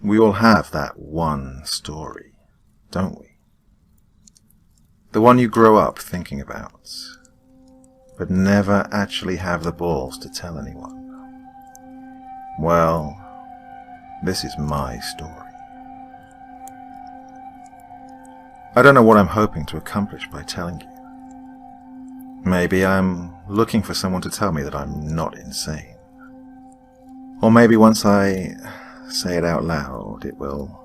We all have that one story, don't we? The one you grow up thinking about, but never actually have the balls to tell anyone. Well, this is my story. I don't know what I'm hoping to accomplish by telling you. Maybe I'm looking for someone to tell me that I'm not insane. Or maybe once I say it out loud, it will...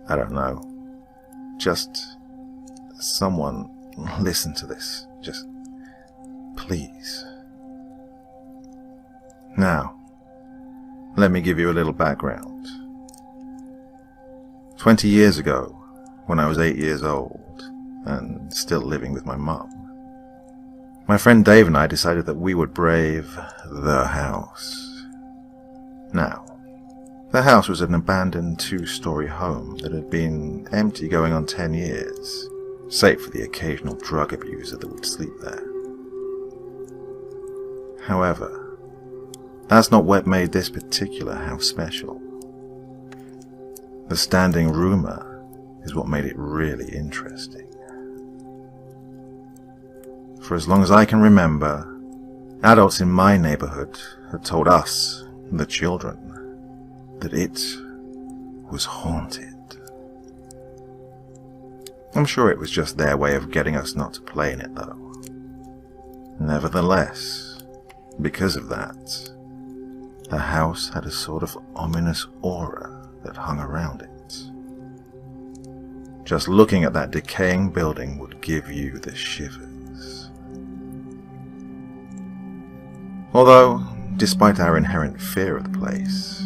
I don't know. Just someone listen to this. Just please. Now, let me give you a little background. 20 years ago, when I was 8 years old, and still living with my mum, my friend Dave and I decided that we would brave the house. Now, the house was an abandoned 2-story home that had been empty going on 10 years, save for the occasional drug abuser that would sleep there. However, that's not what made this particular house special. The standing rumor is what made it really interesting. For as long as I can remember, adults in my neighborhood had told us, the children, that it was haunted. I'm sure it was just their way of getting us not to play in it, though. Nevertheless, because of that, the house had a sort of ominous aura that hung around it. Just looking at that decaying building would give you the shivers. Although, despite our inherent fear of the place,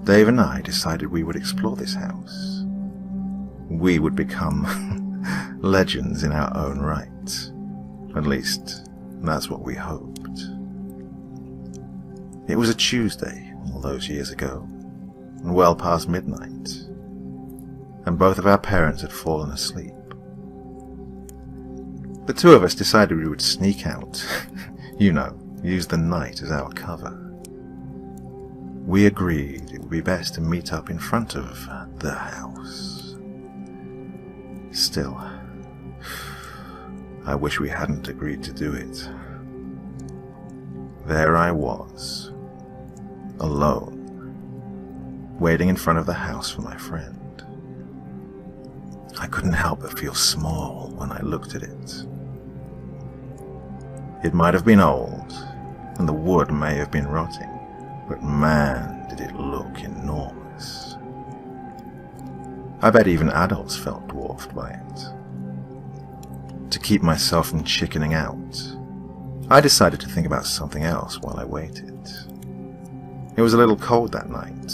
Dave and I decided we would explore this house. We would become legends in our own right. At least, that's what we hoped. It was a Tuesday, all those years ago, and well past midnight, and both of our parents had fallen asleep. The two of us decided we would sneak out, use the night as our cover. We agreed it would be best to meet up in front of the house. Still, I wish we hadn't agreed to do it. There I was, alone, waiting in front of the house for my friend. I couldn't help but feel small when I looked at it. It might have been old, and the wood may have been rotting, but man, did it look enormous. I bet even adults felt dwarfed by it. To keep myself from chickening out, I decided to think about something else while I waited. It was a little cold that night,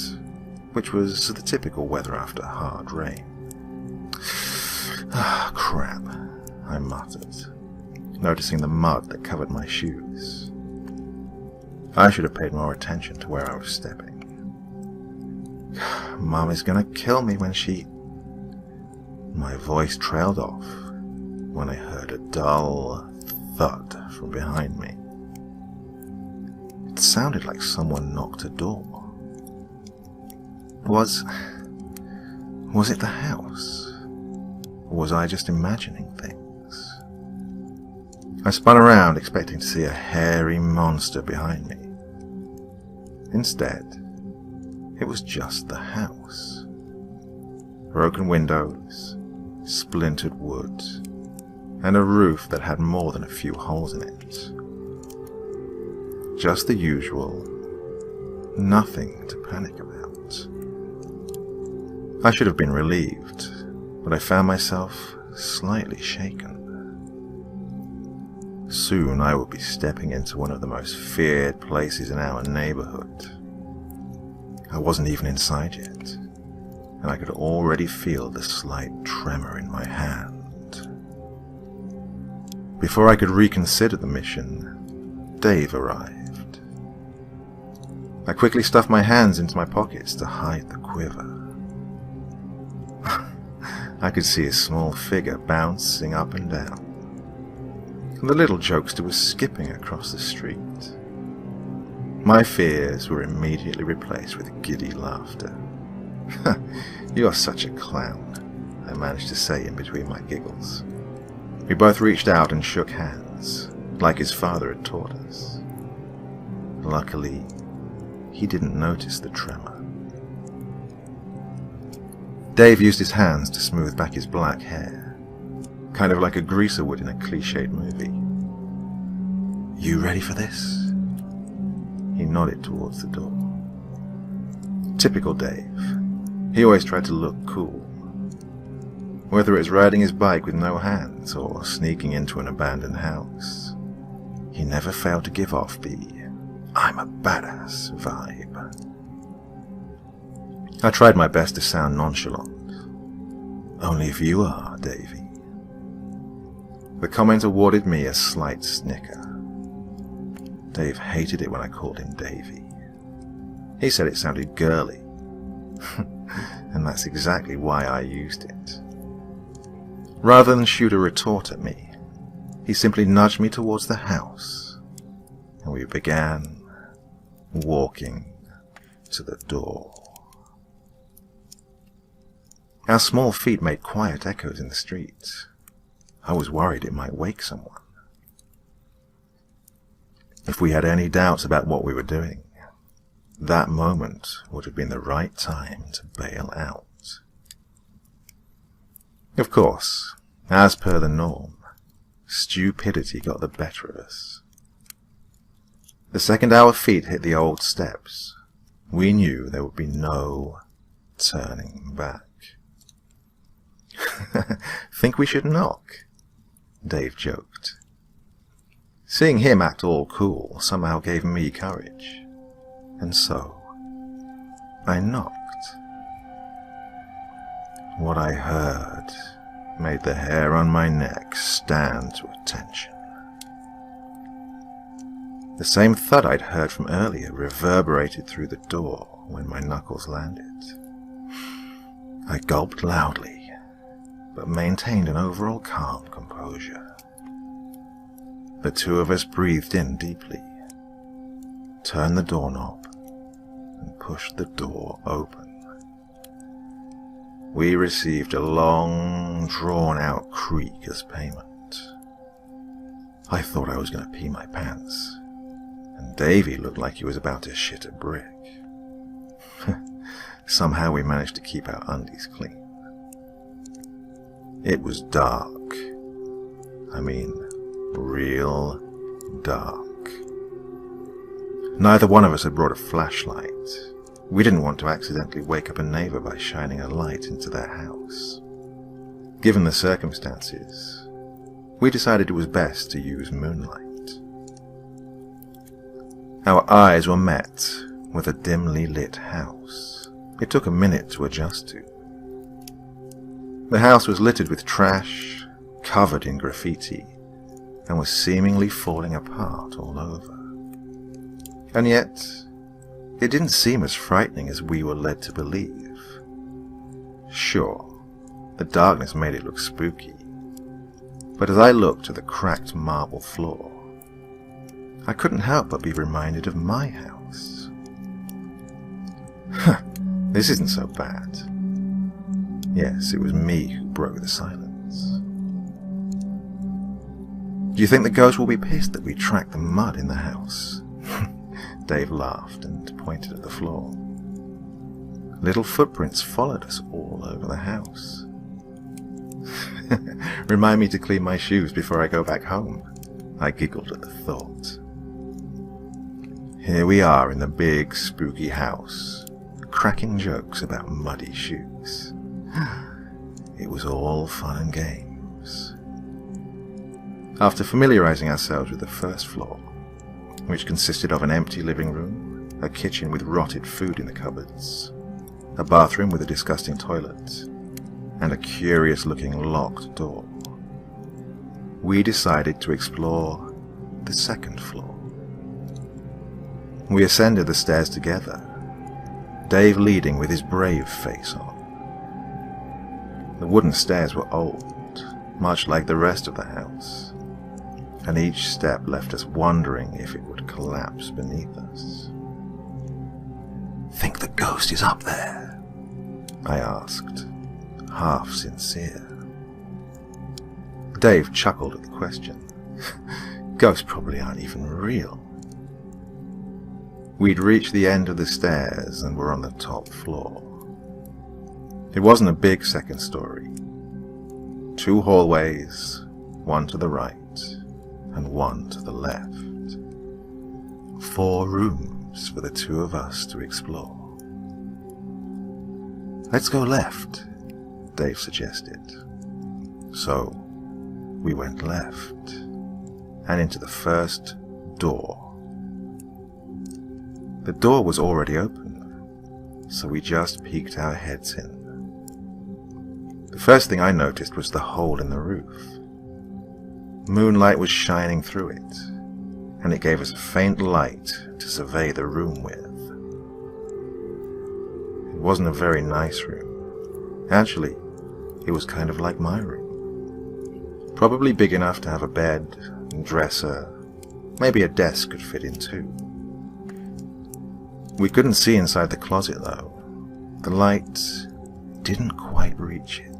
which was the typical weather after hard rain. Ah, crap, I muttered, noticing the mud that covered my shoes. I should have paid more attention to where I was stepping. Mum is gonna kill me when she... My voice trailed off when I heard a dull thud from behind me. It sounded like someone knocked a door. Was it the house? Or was I just imagining things? I spun around expecting to see a hairy monster behind me. Instead, it was just the house. Broken windows, splintered wood, and a roof that had more than a few holes in it. Just the usual, nothing to panic about. I should have been relieved, but I found myself slightly shaken. Soon I would be stepping into one of the most feared places in our neighborhood. I wasn't even inside yet, and I could already feel the slight tremor in my hand. Before I could reconsider the mission, Dave arrived. I quickly stuffed my hands into my pockets to hide the quiver. I could see his small figure bouncing up and down, and the little jokester was skipping across the street. My fears were immediately replaced with giddy laughter. "You're such a clown," I managed to say in between my giggles. We both reached out and shook hands, like his father had taught us. Luckily, he didn't notice the tremor. Dave used his hands to smooth back his black hair, kind of like a greaser would in a cliched movie. "You ready for this?" He nodded towards the door. Typical Dave. He always tried to look cool. Whether it was riding his bike with no hands or sneaking into an abandoned house, he never failed to give off the "I'm a badass" vibe. I tried my best to sound nonchalant. "Only if you are, Davy." The comment awarded me a slight snicker. Dave hated it when I called him Davy. He said it sounded girly, and that's exactly why I used it. Rather than shoot a retort at me, he simply nudged me towards the house, and we began walking to the door. Our small feet made quiet echoes in the street. I was worried it might wake someone. If we had any doubts about what we were doing, that moment would have been the right time to bail out. Of course, as per the norm, stupidity got the better of us. The second our feet hit the old steps, we knew there would be no turning back. "Think we should knock?" Dave joked. Seeing him act all cool somehow gave me courage, and so I knocked. What I heard made the hair on my neck stand to attention. The same thud I'd heard from earlier reverberated through the door when my knuckles landed. I gulped loudly, but maintained an overall calm composure. The two of us breathed in deeply, turned the doorknob, and pushed the door open. We received a long, drawn-out creak as payment. I thought I was going to pee my pants, and Davy looked like he was about to shit a brick. Somehow we managed to keep our undies clean. It was dark. I mean, real dark. Neither one of us had brought a flashlight. We didn't want to accidentally wake up a neighbor by shining a light into their house. Given the circumstances, we decided it was best to use moonlight. Our eyes were met with a dimly lit house. It took a minute to adjust to. The house was littered with trash, covered in graffiti, and was seemingly falling apart all over. And yet, it didn't seem as frightening as we were led to believe. Sure, the darkness made it look spooky, but as I looked at the cracked marble floor, I couldn't help but be reminded of my house. This isn't so bad. Yes, it was me who broke the silence. Do you think the ghost will be pissed that we tracked the mud in the house? Dave laughed and pointed at the floor. Little footprints followed us all over the house. Remind me to clean my shoes before I go back home. I giggled at the thought. Here we are in the big, spooky house, cracking jokes about muddy shoes. It was all fun and games. After familiarizing ourselves with the first floor, which consisted of an empty living room, a kitchen with rotted food in the cupboards, a bathroom with a disgusting toilet, and a curious-looking locked door, we decided to explore the second floor. We ascended the stairs together, Dave leading with his brave face on. The wooden stairs were old, much like the rest of the house, and each step left us wondering if it would collapse beneath us. the ghost is up there?" I asked, half sincere. Dave chuckled at the question. Ghosts probably aren't even real. We'd reached the end of the stairs and were on the top floor. It wasn't a big second story. 2 hallways, one to the right and one to the left. 4 rooms for the 2 of us to explore. "Let's go left," Dave suggested. So we went left and into the first door. The door was already open, so we just peeked our heads in. The first thing I noticed was the hole in the roof. Moonlight was shining through it, and it gave us a faint light to survey the room with. It wasn't a very nice room. Actually, it was kind of like my room. Probably big enough to have a bed, and dresser, maybe a desk could fit in too. We couldn't see inside the closet though. The light didn't quite reach it.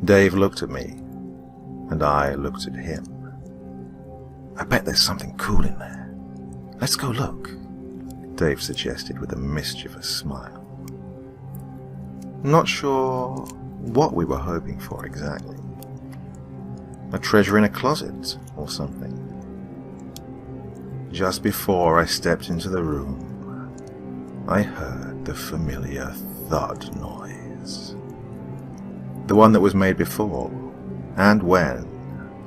Dave looked at me, and I looked at him. "I bet there's something cool in there. Let's go look," Dave suggested with a mischievous smile. Not sure what we were hoping for exactly. A treasure in a closet or something. Just before I stepped into the room, I heard the familiar thud noise. The one that was made before and when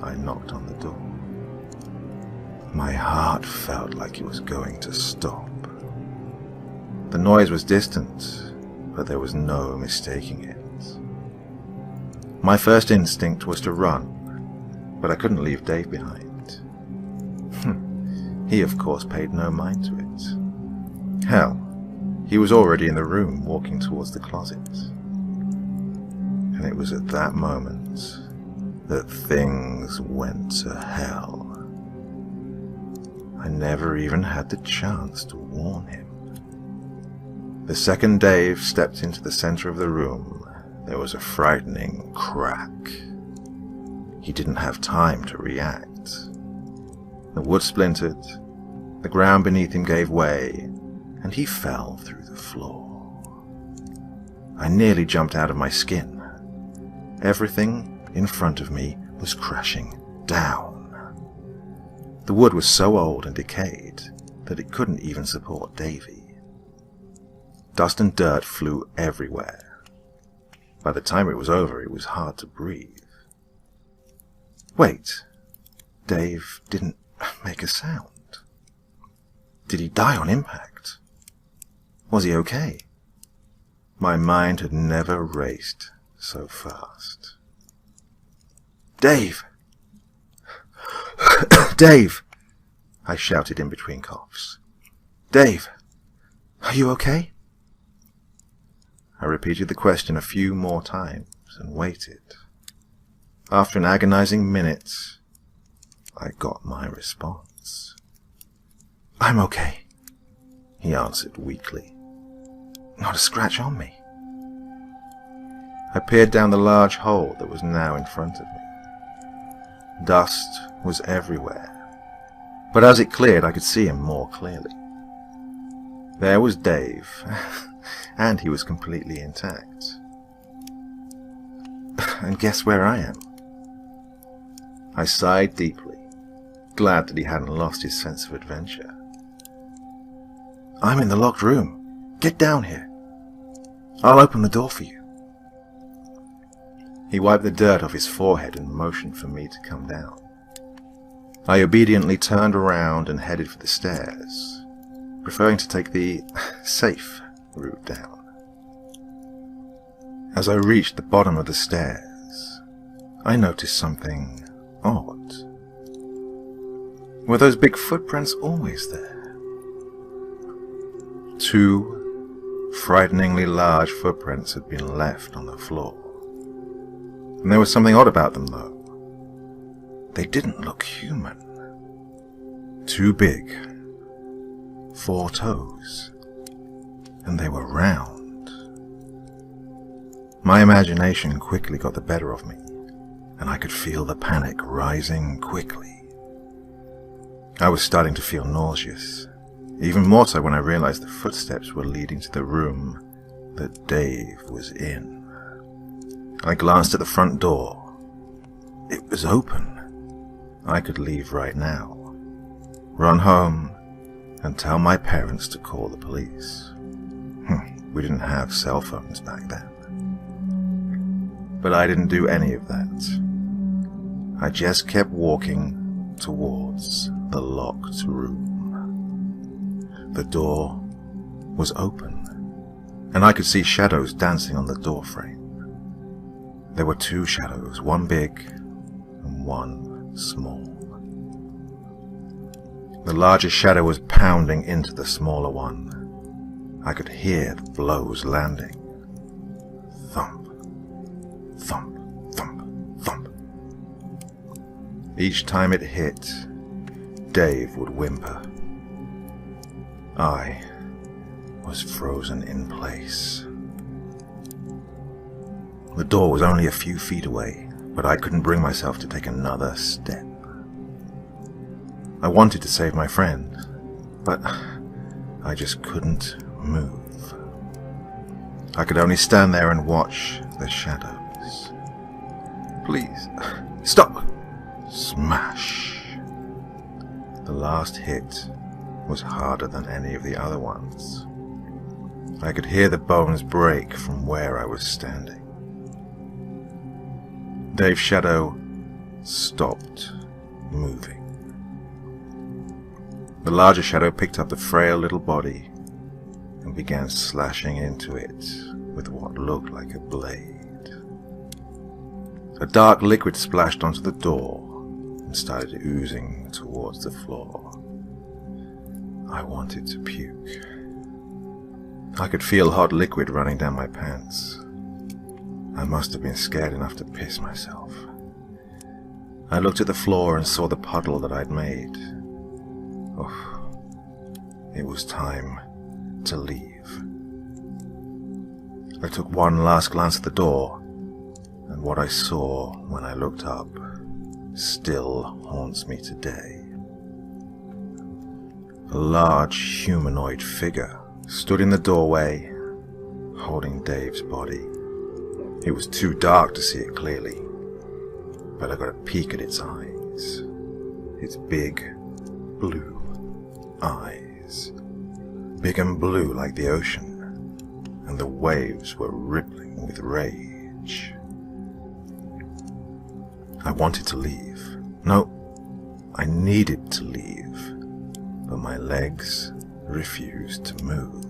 I knocked on the door. My heart felt like it was going to stop. The noise was distant, but there was no mistaking it. My first instinct was to run, but I couldn't leave Dave behind. He, of course, paid no mind to it. Hell, he was already in the room, walking towards the closet. And it was at that moment that things went to hell. I never even had the chance to warn him. The second Dave stepped into the center of the room, there was a frightening crack. He didn't have time to react. The wood splintered, the ground beneath him gave way, and he fell through the floor. I nearly jumped out of my skin. Everything in front of me was crashing down. The wood was so old and decayed that it couldn't even support Davy. Dust and dirt flew everywhere. By the time it was over, it was hard to breathe. Wait, Dave didn't make a sound. Did he die on impact? Was he okay? My mind had never raced so fast. "Dave! Dave!" I shouted in between coughs. "Dave, are you okay?" I repeated the question a few more times and waited. After an agonizing minute, I got my response. "I'm okay," he answered weakly. "Not a scratch on me." I peered down the large hole that was now in front of me. Dust was everywhere, but as it cleared I could see him more clearly. There was Dave, and he was completely intact. And guess where I am? I sighed deeply, glad that he hadn't lost his sense of adventure. "I'm in the locked room. Get down here. I'll open the door for you." He wiped the dirt off his forehead and motioned for me to come down. I obediently turned around and headed for the stairs, preferring to take the safe route down. As I reached the bottom of the stairs, I noticed something odd. Were those big footprints always there? 2 frighteningly large footprints had been left on the floor. And there was something odd about them, though. They didn't look human. Too big. 4 toes, and they were round. My imagination quickly got the better of me, and I could feel the panic rising quickly. I was starting to feel nauseous, even more so when I realized the footsteps were leading to the room that Dave was in. I glanced at the front door. It was open. I could leave right now, run home, and tell my parents to call the police. We didn't have cell phones back then. But I didn't do any of that. I just kept walking towards the locked room. The door was open, and I could see shadows dancing on the door frame. There were two shadows, one big and one small. The larger shadow was pounding into the smaller one. I could hear the blows landing. Thump, thump, thump, thump. Each time it hit, Dave would whimper. I was frozen in place. The door was only a few feet away, but I couldn't bring myself to take another step. I wanted to save my friend, but I just couldn't move. I could only stand there and watch the shadows. Please, stop! Smash! The last hit was harder than any of the other ones. I could hear the bones break from where I was standing. Dave's shadow stopped moving. The larger shadow picked up the frail little body and began slashing into it with what looked like a blade. A dark liquid splashed onto the door and started oozing towards the floor. I wanted to puke. I could feel hot liquid running down my pants. I must have been scared enough to piss myself. I looked at the floor and saw the puddle that I'd made. Oh, it was time to leave. I took one last glance at the door, and what I saw when I looked up still haunts me today. A large humanoid figure stood in the doorway, holding Dave's body. It was too dark to see it clearly, but I got a peek at its eyes. Its big, blue eyes. Big and blue like the ocean, and the waves were rippling with rage. I wanted to leave. No, I needed to leave, but my legs refused to move.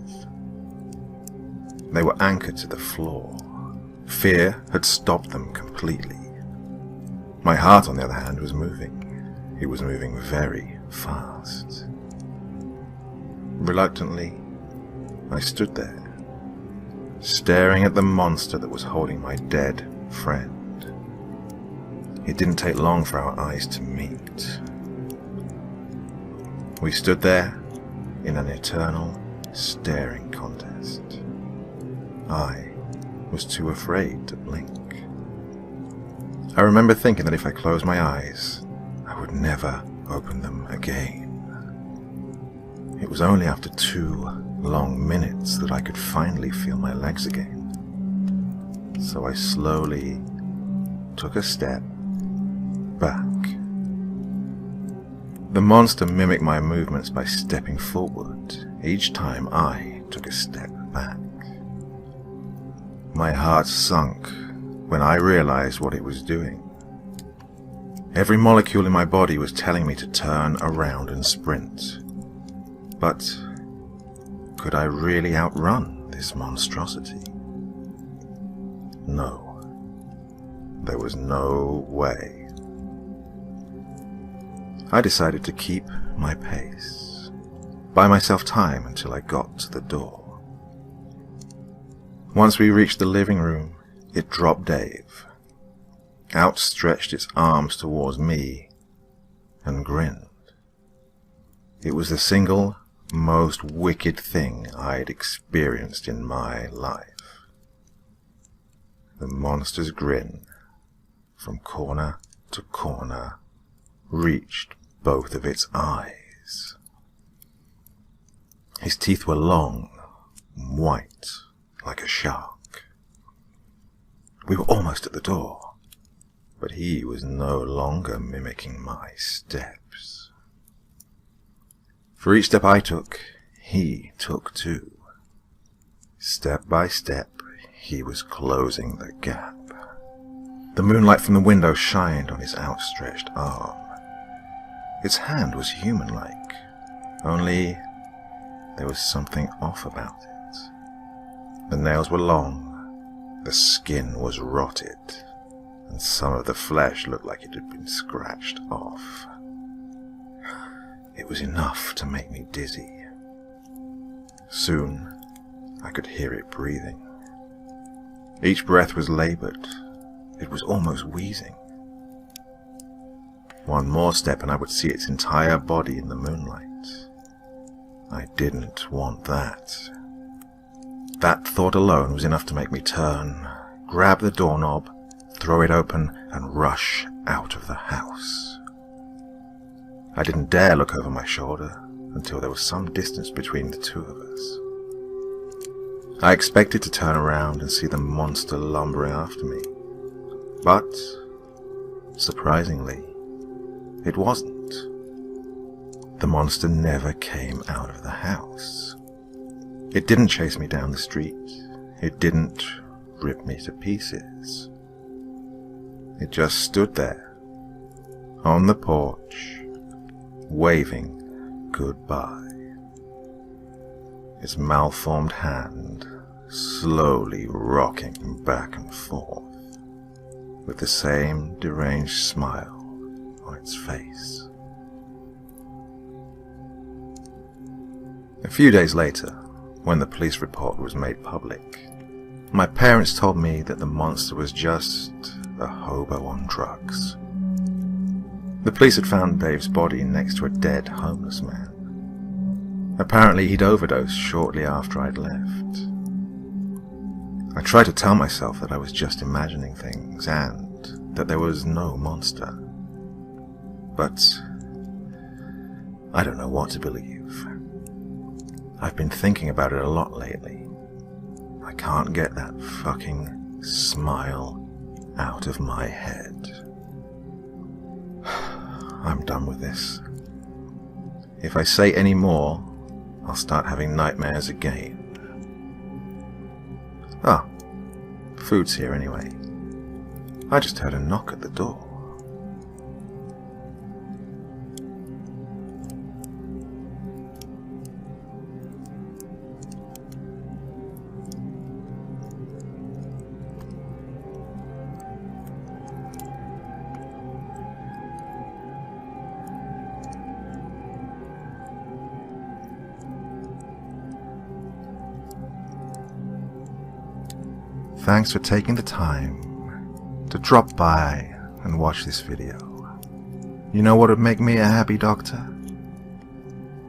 They were anchored to the floor. Fear had stopped them completely. My heart, on the other hand, was moving. It was moving very fast. Reluctantly, I stood there, staring at the monster that was holding my dead friend. It didn't take long for our eyes to meet. We stood there in an eternal staring contest. I was too afraid to blink. I remember thinking that if I closed my eyes, I would never open them again. It was only after 2 long minutes that I could finally feel my legs again. So I slowly took a step back. The monster mimicked my movements by stepping forward each time I took a step back. My heart sunk when I realized what it was doing. Every molecule in my body was telling me to turn around and sprint. But could I really outrun this monstrosity? No. There was no way. I decided to keep my pace, buy myself time until I got to the door. Once we reached the living room, it dropped Dave, outstretched its arms towards me, and grinned. It was the single most wicked thing I'd experienced in my life. The monster's grin, from corner to corner, reached both of its eyes. His teeth were long, white, like a shark. We were almost at the door, but he was no longer mimicking my steps. For each step I took, he took too. Step by step, he was closing the gap. The moonlight from the window shined on his outstretched arm. Its hand was human-like, only there was something off about it. The nails were long, the skin was rotted, and some of the flesh looked like it had been scratched off. It was enough to make me dizzy. Soon, I could hear it breathing. Each breath was labored. It was almost wheezing. One more step and I would see its entire body in the moonlight. I didn't want that. That thought alone was enough to make me turn, grab the doorknob, throw it open, and rush out of the house. I didn't dare look over my shoulder until there was some distance between the two of us. I expected to turn around and see the monster lumbering after me, but, surprisingly, it wasn't. The monster never came out of the house. It didn't chase me down the street. It didn't rip me to pieces. It just stood there, on the porch, waving goodbye. Its malformed hand slowly rocking back and forth, with the same deranged smile on its face. A few days later, when the police report was made public, my parents told me that the monster was just a hobo on drugs. The police had found Dave's body next to a dead homeless man. Apparently he'd overdosed shortly after I'd left. I tried to tell myself that I was just imagining things and that there was no monster. But I don't know what to believe. I've been thinking about it a lot lately. I can't get that fucking smile out of my head. I'm done with this. If I say any more, I'll start having nightmares again. Ah, food's here anyway. I just heard a knock at the door. Thanks for taking the time to drop by and watch this video. You know what would make me a happy doctor?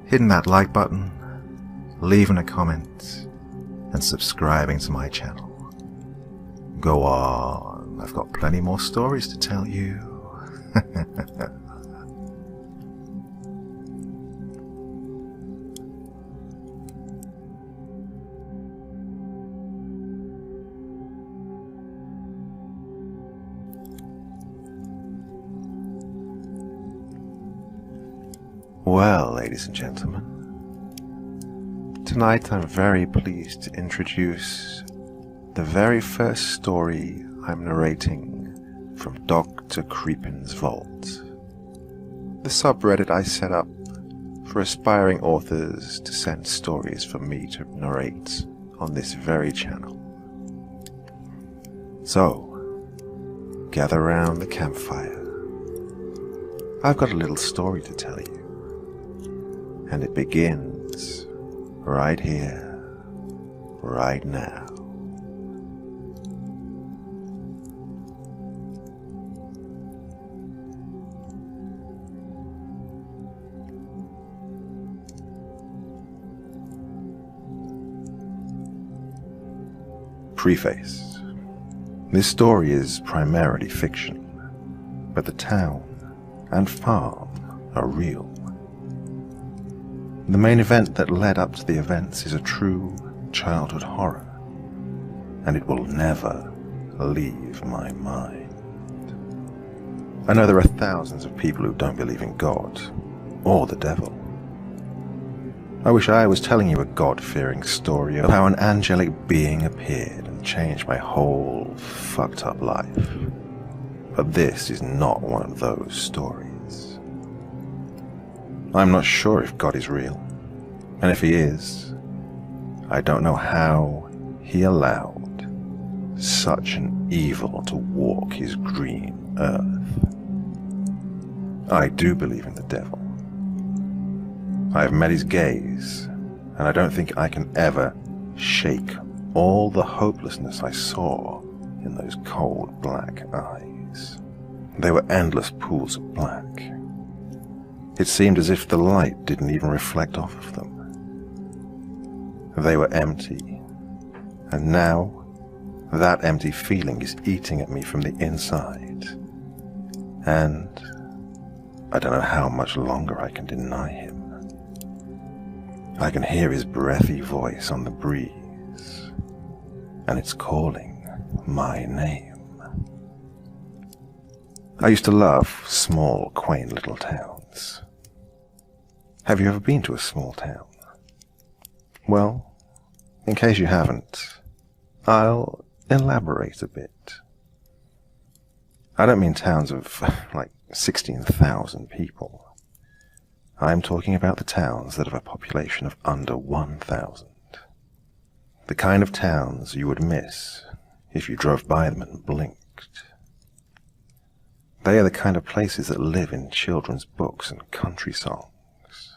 Hitting that like button, leaving a comment, and subscribing to my channel. Go on, I've got plenty more stories to tell you. Well, ladies and gentlemen, tonight I'm very pleased to introduce the very first story I'm narrating from Dr. Creepin's Vault, the subreddit I set up for aspiring authors to send stories for me to narrate on this very channel. So, gather round the campfire. I've got a little story to tell you. And it begins right here, right now. Preface. This story is primarily fiction, but the town and farm are real. The main event that led up to the events is a true childhood horror, and it will never leave my mind. I know there are thousands of people who don't believe in God or the devil. I wish I was telling you a God-fearing story of how an angelic being appeared and changed my whole fucked up life. But this is not one of those stories. I'm not sure if God is real, and if he is, I don't know how he allowed such an evil to walk his green earth. I do believe in the devil. I have met his gaze, and I don't think I can ever shake all the hopelessness I saw in those cold black eyes. They were endless pools of black. It seemed as if the light didn't even reflect off of them. They were empty, and now that empty feeling is eating at me from the inside. And I don't know how much longer I can deny him. I can hear his breathy voice on the breeze, and it's calling my name. I used to love small, quaint little towns. Have you ever been to a small town? Well, in case you haven't, I'll elaborate a bit. I don't mean towns of like 16,000 people. I'm talking about the towns that have a population of under 1,000. The kind of towns you would miss if you drove by them and blinked. They are the kind of places that live in children's books and country songs.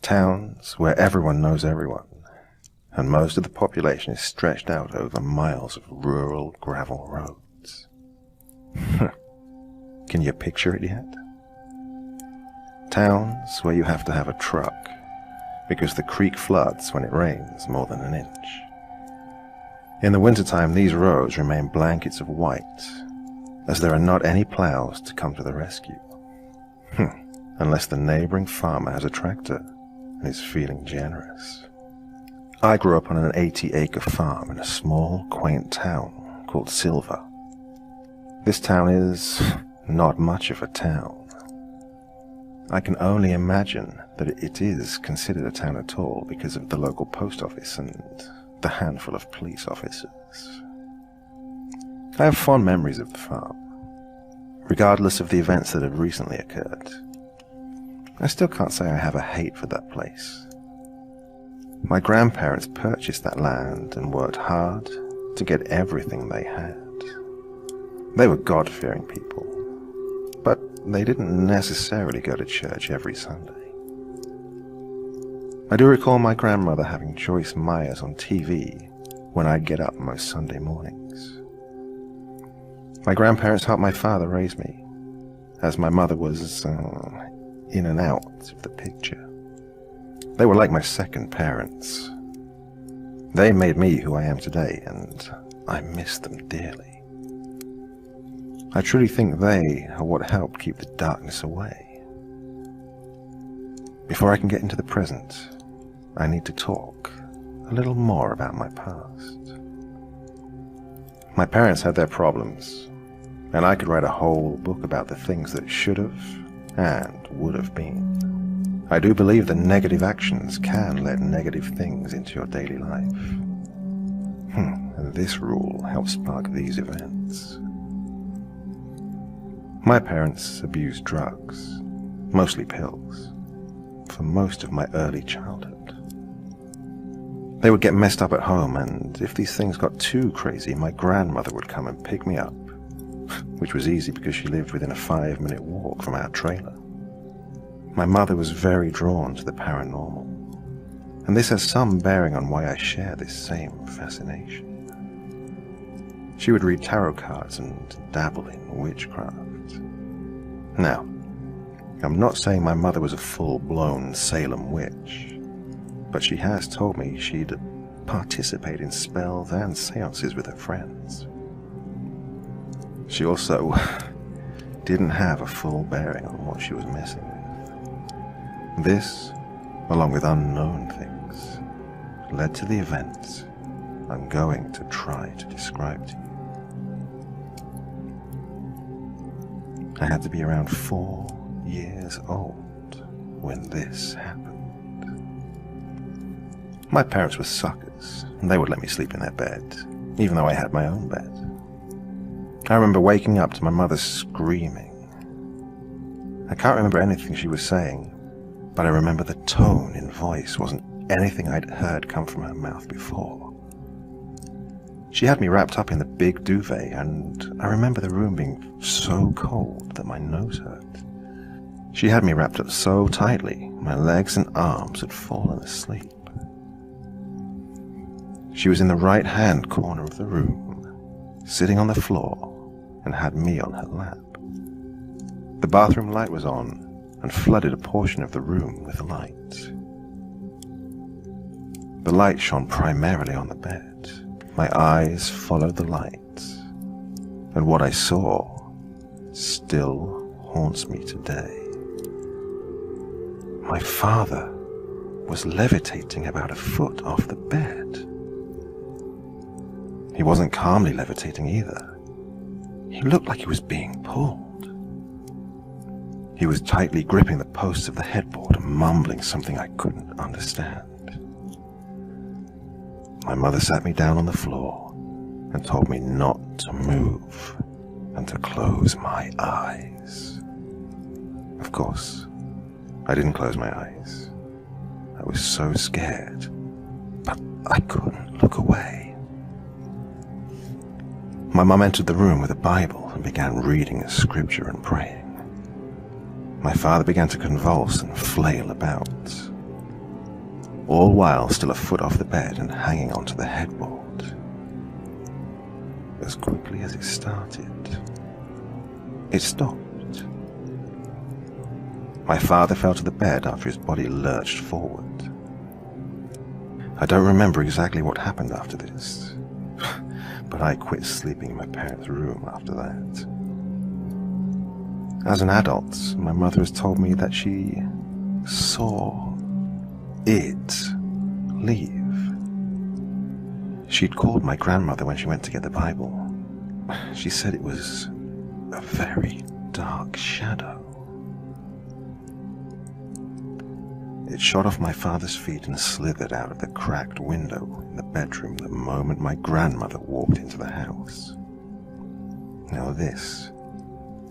Towns where everyone knows everyone, and most of the population is stretched out over miles of rural gravel roads. Can you picture it yet? Towns where you have to have a truck because the creek floods when it rains more than an inch. In the wintertime, these roads remain blankets of white, as there are not any plows to come to the rescue. Unless the neighboring farmer has a tractor and is feeling generous. I grew up on an 80-acre farm in a small, quaint town called Silver. This town is not much of a town. I can only imagine that it is considered a town at all because of the local post office and the handful of police officers. I have fond memories of the farm, regardless of the events that have recently occurred. I still can't say I have a hate for that place. My grandparents purchased that land and worked hard to get everything they had. They were God-fearing people, but they didn't necessarily go to church every Sunday. I do recall my grandmother having Joyce Myers on TV when I'd get up most Sunday mornings. My grandparents helped my father raise me, as my mother was in and out of the picture. They were like my second parents. They made me who I am today, and I miss them dearly. I truly think they are what helped keep the darkness away. Before I can get into the present, I need to talk a little more about my past. My parents had their problems, and I could write a whole book about the things that should have and would have been. I do believe that negative actions can let negative things into your daily life. And this rule helps spark these events. My parents abused drugs, mostly pills, for most of my early childhood. They would get messed up at home, and if these things got too crazy, my grandmother would come and pick me up, which was easy because she lived within a 5-minute walk from our trailer. My mother was very drawn to the paranormal, and this has some bearing on why I share this same fascination. She would read tarot cards and dabble in witchcraft. Now, I'm not saying my mother was a full-blown Salem witch, but she has told me she'd participate in spells and seances with her friends. She also didn't have a full bearing on what she was messing with. This, along with unknown things, led to the events I'm going to try to describe to you. I had to be around 4 years old when this happened. My parents were suckers, and they would let me sleep in their bed, even though I had my own bed. I remember waking up to my mother screaming. I can't remember anything she was saying, but I remember the tone in voice wasn't anything I'd heard come from her mouth before. She had me wrapped up in the big duvet, and I remember the room being so cold that my nose hurt. She had me wrapped up so tightly, my legs and arms had fallen asleep. She was in the right-hand corner of the room, sitting on the floor, and had me on her lap. The bathroom light was on and flooded a portion of the room with light. The light shone primarily on the bed. My eyes followed the light, and what I saw still haunts me today. My father was levitating about a foot off the bed. He wasn't calmly levitating either. He looked like he was being pulled. He was tightly gripping the posts of the headboard and mumbling something I couldn't understand. My mother sat me down on the floor and told me not to move and to close my eyes. Of course, I didn't close my eyes. I was so scared, but I couldn't look away. My mum entered the room with a Bible and began reading a scripture and praying. My father began to convulse and flail about, all while still a foot off the bed and hanging onto the headboard. As quickly as it started, it stopped. My father fell to the bed after his body lurched forward. I don't remember exactly what happened after this, but I quit sleeping in my parents' room after that. As an adult, my mother has told me that she saw it leave. She'd called my grandmother when she went to get the Bible. She said it was a very dark shadow. It shot off my father's feet and slithered out of the cracked window in the bedroom the moment my grandmother walked into the house. Now this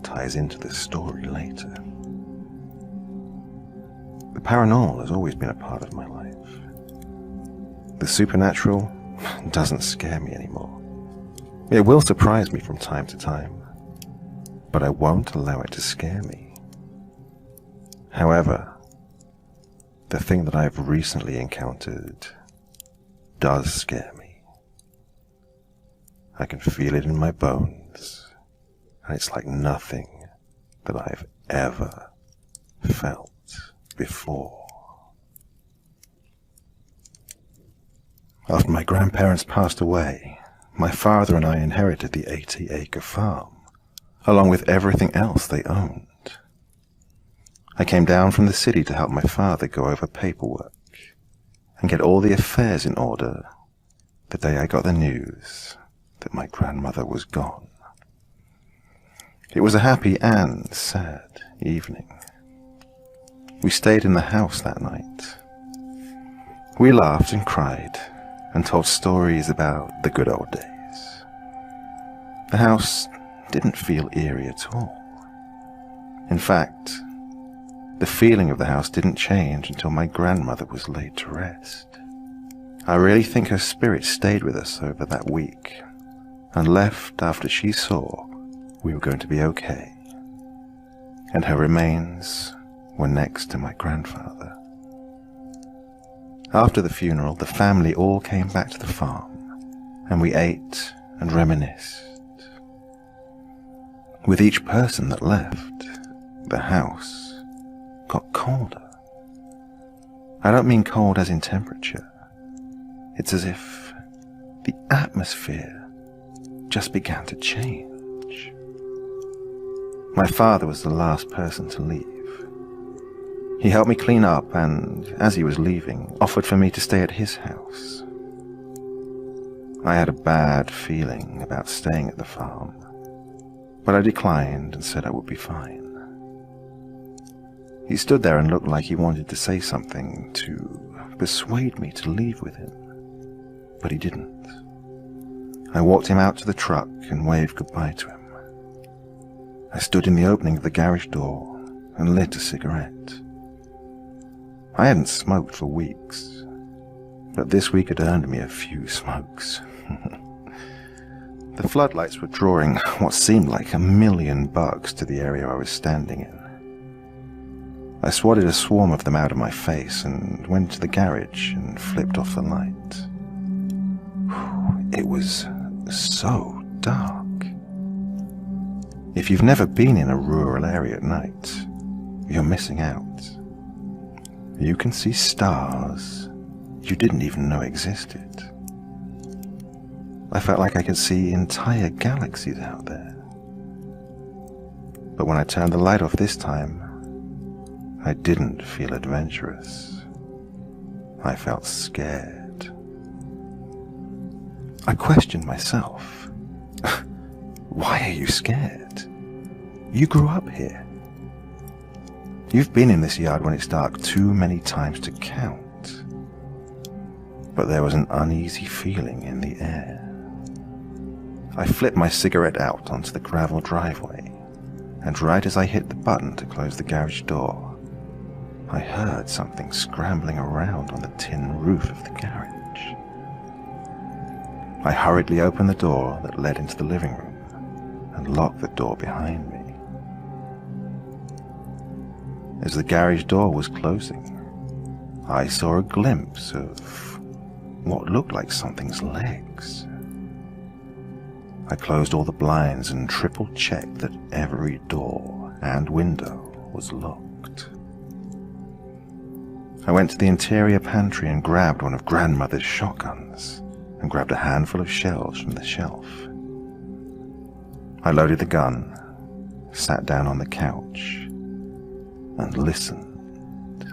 ties into the story later. The paranormal has always been a part of my life. The supernatural doesn't scare me anymore. It will surprise me from time to time, but I won't allow it to scare me. However, the thing that I've recently encountered does scare me. I can feel it in my bones, and it's like nothing that I've ever felt before. After my grandparents passed away, my father and I inherited the 80-acre farm, along with everything else they owned. I came down from the city to help my father go over paperwork and get all the affairs in order the day I got the news that my grandmother was gone. It was a happy and sad evening. We stayed in the house that night. We laughed and cried and told stories about the good old days. The house didn't feel eerie at all. In fact, the feeling of the house didn't change until my grandmother was laid to rest. I really think her spirit stayed with us over that week and left after she saw we were going to be okay, and her remains were next to my grandfather. After the funeral, the family all came back to the farm, and we ate and reminisced. With each person that left, the house got colder. I don't mean cold as in temperature. It's as if the atmosphere just began to change. My father was the last person to leave. He helped me clean up and, as he was leaving, offered for me to stay at his house. I had a bad feeling about staying at the farm, but I declined and said I would be fine. He stood there and looked like he wanted to say something to persuade me to leave with him, but he didn't. I walked him out to the truck and waved goodbye to him. I stood in the opening of the garage door and lit a cigarette. I hadn't smoked for weeks, but this week had earned me a few smokes. The floodlights were drawing what seemed like 1,000,000 bugs to the area I was standing in. I swatted a swarm of them out of my face and went to the garage and flipped off the light. It was so dark. If you've never been in a rural area at night, you're missing out. You can see stars you didn't even know existed. I felt like I could see entire galaxies out there. But when I turned the light off this time, I didn't feel adventurous. I felt scared. I questioned myself. Why are you scared? You grew up here. You've been in this yard when it's dark too many times to count. But there was an uneasy feeling in the air. I flipped my cigarette out onto the gravel driveway, and right as I hit the button to close the garage door, I heard something scrambling around on the tin roof of the garage. I hurriedly opened the door that led into the living room and locked the door behind me. As the garage door was closing, I saw a glimpse of what looked like something's legs. I closed all the blinds and triple-checked that every door and window was locked. I went to the interior pantry and grabbed one of Grandmother's shotguns and grabbed a handful of shells from the shelf. I loaded the gun, sat down on the couch, and listened.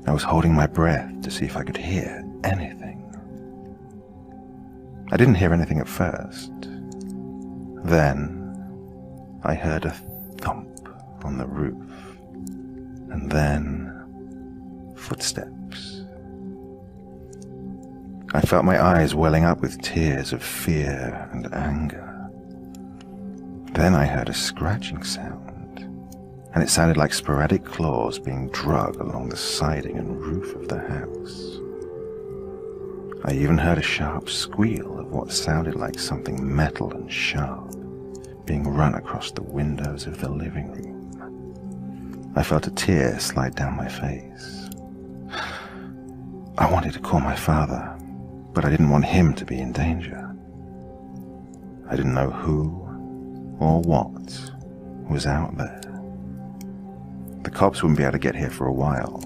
I was holding my breath to see if I could hear anything. I didn't hear anything at first. Then I heard a thump on the roof, and then footsteps. I felt my eyes welling up with tears of fear and anger. Then I heard a scratching sound, and it sounded like sporadic claws being dragged along the siding and roof of the house. I even heard a sharp squeal of what sounded like something metal and sharp being run across the windows of the living room. I felt a tear slide down my face. I wanted to call my father, but I didn't want him to be in danger. I didn't know who or what was out there. The cops wouldn't be able to get here for a while,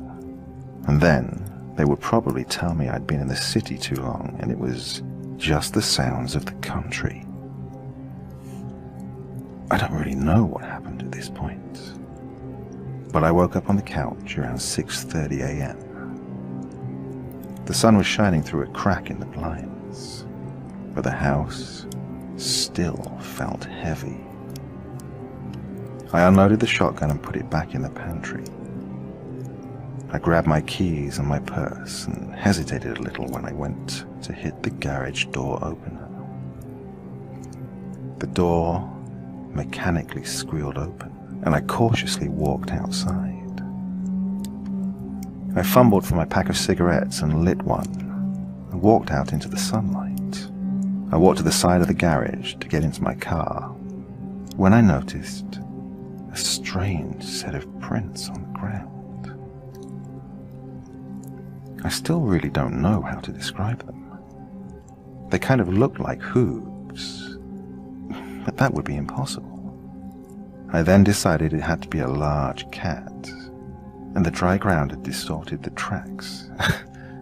and then they would probably tell me I'd been in the city too long and it was just the sounds of the country. I don't really know what happened at this point, but I woke up on the couch around 6:30 a.m. The sun was shining through a crack in the blinds, but the house still felt heavy. I unloaded the shotgun and put it back in the pantry. I grabbed my keys and my purse and hesitated a little when I went to hit the garage door opener. The door mechanically squealed open, and I cautiously walked outside. I fumbled for my pack of cigarettes and lit one and walked out into the sunlight. I walked to the side of the garage to get into my car when I noticed a strange set of prints on the ground. I still really don't know how to describe them. They kind of looked like hooves, but that would be impossible. I then decided it had to be a large cat, and the dry ground had distorted the tracks,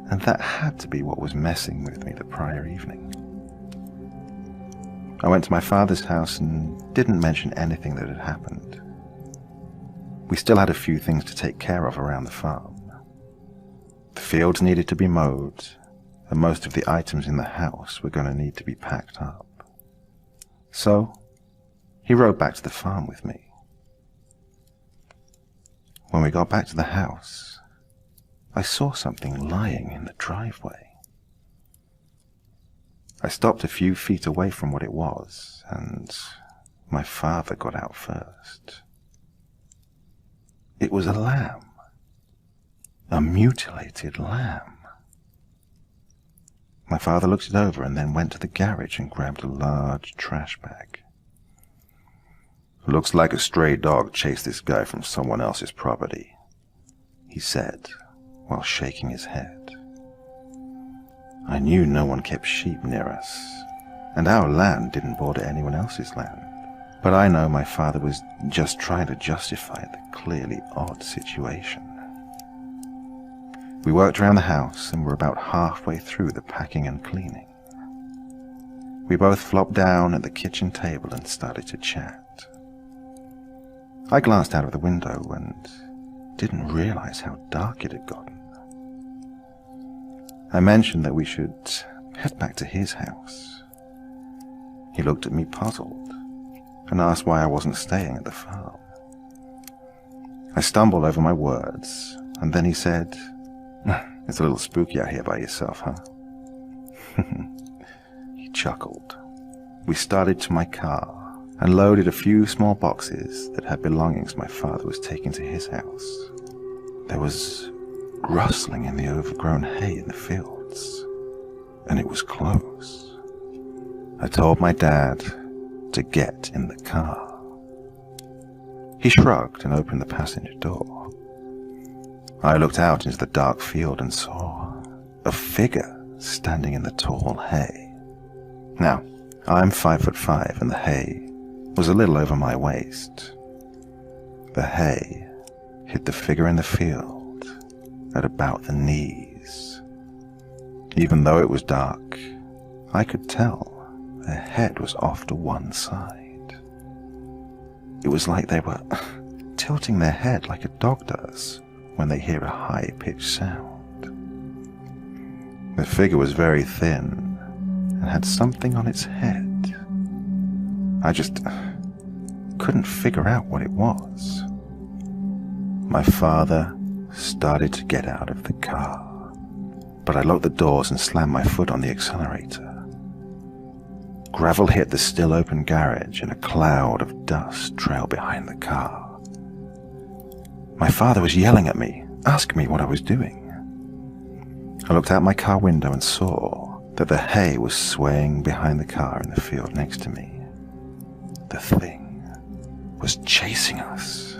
and that had to be what was messing with me the prior evening. I went to my father's house and didn't mention anything that had happened. We still had a few things to take care of around the farm. The fields needed to be mowed, and most of the items in the house were going to need to be packed up. So, he rode back to the farm with me. When we got back to the house, I saw something lying in the driveway. I stopped a few feet away from what it was, and my father got out first. It was a lamb. A mutilated lamb. My father looked it over and then went to the garage and grabbed a large trash bag. "Looks like a stray dog chased this guy from someone else's property," he said, while shaking his head. I knew no one kept sheep near us, and our land didn't border anyone else's land. But I know my father was just trying to justify the clearly odd situation. We worked around the house and were about halfway through the packing and cleaning. We both flopped down at the kitchen table and started to chat. I glanced out of the window and didn't realize how dark it had gotten. I mentioned that we should head back to his house. He looked at me puzzled and asked why I wasn't staying at the farm. I stumbled over my words, and then he said, "It's a little spooky out here by yourself, huh?" He chuckled. We started to my car and loaded a few small boxes that had belongings my father was taking to his house. There was rustling in the overgrown hay in the fields, and it was close. I told my dad to get in the car. He shrugged and opened the passenger door. I looked out into the dark field and saw a figure standing in the tall hay. Now, I'm 5'5", and the hay was a little over my waist. The hay hit the figure in the field at about the knees. Even though it was dark, I could tell their head was off to one side. It was like they were tilting their head like a dog does when they hear a high-pitched sound. The figure was very thin and had something on its head. I just couldn't figure out what it was. My father started to get out of the car, but I locked the doors and slammed my foot on the accelerator. Gravel hit the still open garage and a cloud of dust trailed behind the car. My father was yelling at me, asking me what I was doing. I looked out my car window and saw that the hay was swaying behind the car in the field next to me. The thing was chasing us.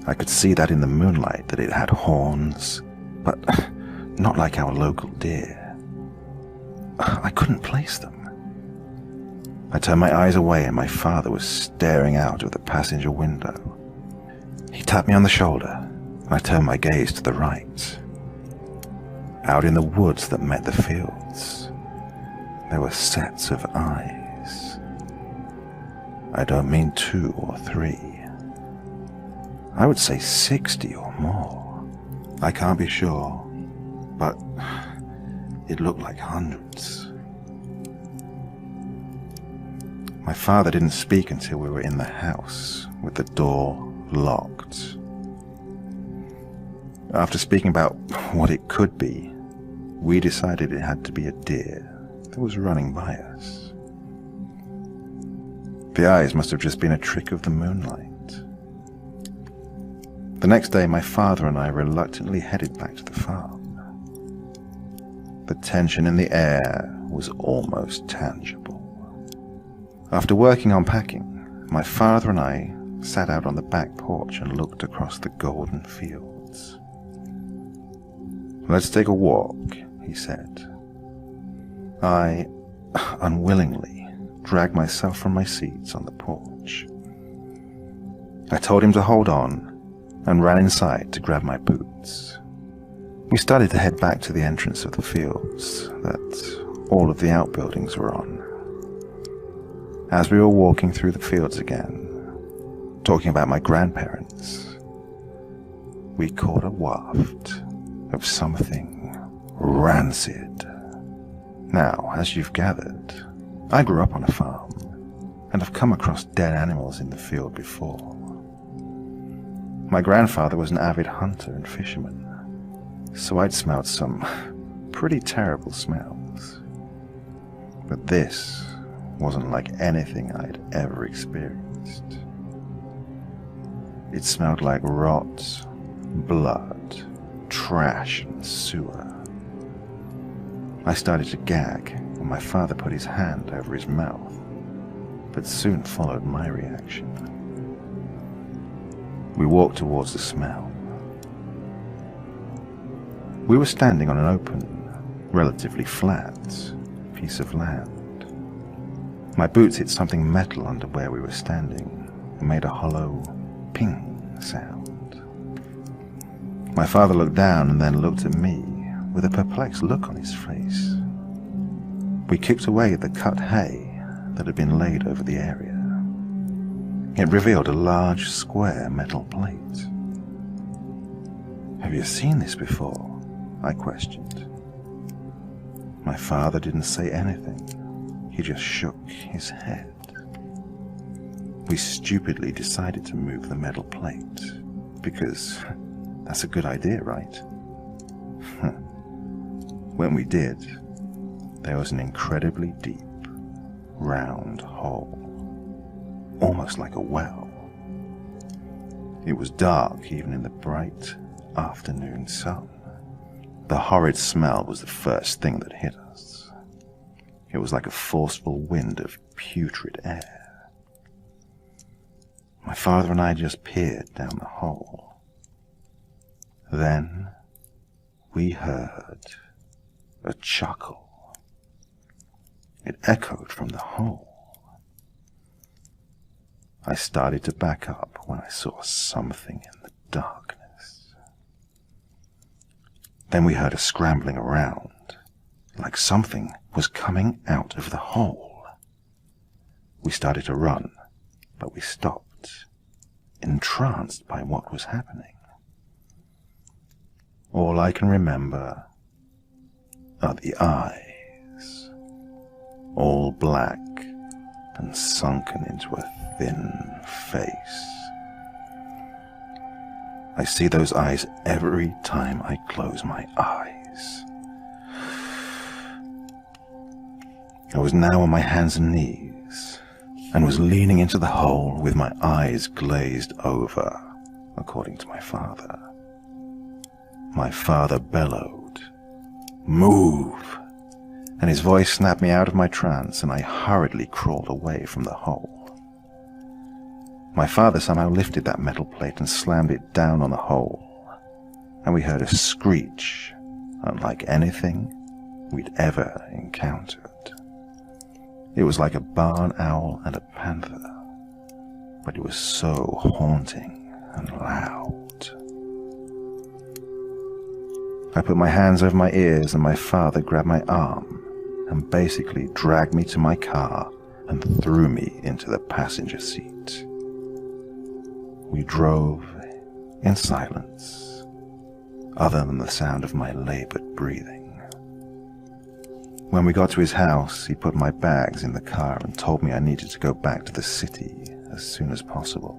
I could see that in the moonlight that it had horns, but not like our local deer. I couldn't place them. I turned my eyes away and my father was staring out of the passenger window. He tapped me on the shoulder and I turned my gaze to the right. Out in the woods that met the fields, there were sets of eyes. I don't mean 2 or 3. I would say 60 or more. I can't be sure, but it looked like hundreds. My father didn't speak until we were in the house, with the door locked. After speaking about what it could be, we decided it had to be a deer that was running by us. The eyes must have just been a trick of the moonlight. The next day, my father and I reluctantly headed back to the farm. The tension in the air was almost tangible. After working on packing, my father and I sat out on the back porch and looked across the golden fields. "Let's take a walk," he said. I unwillingly dragged myself from my seats on the porch. I told him to hold on and ran inside to grab my boots. We started to head back to the entrance of the fields that all of the outbuildings were on. As we were walking through the fields again, talking about my grandparents, we caught a waft of something rancid. Now, as you've gathered, I grew up on a farm and have come across dead animals in the field before. My grandfather was an avid hunter and fisherman, so I'd smelled some pretty terrible smells. But this wasn't like anything I'd ever experienced. It smelled like rot, blood, trash, and sewer. I started to gag when my father put his hand over his mouth, but soon followed my reaction. We walked towards the smell. We were standing on an open, relatively flat piece of land. My boots hit something metal under where we were standing and made a hollow ping sound. My father looked down and then looked at me with a perplexed look on his face. We kicked away the cut hay that had been laid over the area. It revealed a large square metal plate. "Have you seen this before?" I questioned. My father didn't say anything. He just shook his head. We stupidly decided to move the metal plate, because that's a good idea, right? When we did, there was an incredibly deep, round hole, almost like a well. It was dark even in the bright afternoon sun. The horrid smell was the first thing that hit us. It was like a forceful wind of putrid air. My father and I just peered down the hole. Then we heard a chuckle. It echoed from the hole. I started to back up when I saw something in the darkness. Then we heard a scrambling around, like something was coming out of the hole. We started to run, but we stopped, entranced by what was happening. All I can remember are the eyes, all black and sunken into a thin face. I see those eyes every time I close my eyes. I was now on my hands and knees, and was leaning into the hole with my eyes glazed over, according to my father. My father bellowed, "Move!" and his voice snapped me out of my trance, and I hurriedly crawled away from the hole. My father somehow lifted that metal plate and slammed it down on the hole, and we heard a screech unlike anything we'd ever encountered. It was like a barn owl and a panther, but it was so haunting and loud. I put my hands over my ears, and my father grabbed my arm and basically dragged me to my car and threw me into the passenger seat. We drove in silence, other than the sound of my labored breathing. When we got to his house, he put my bags in the car and told me I needed to go back to the city as soon as possible.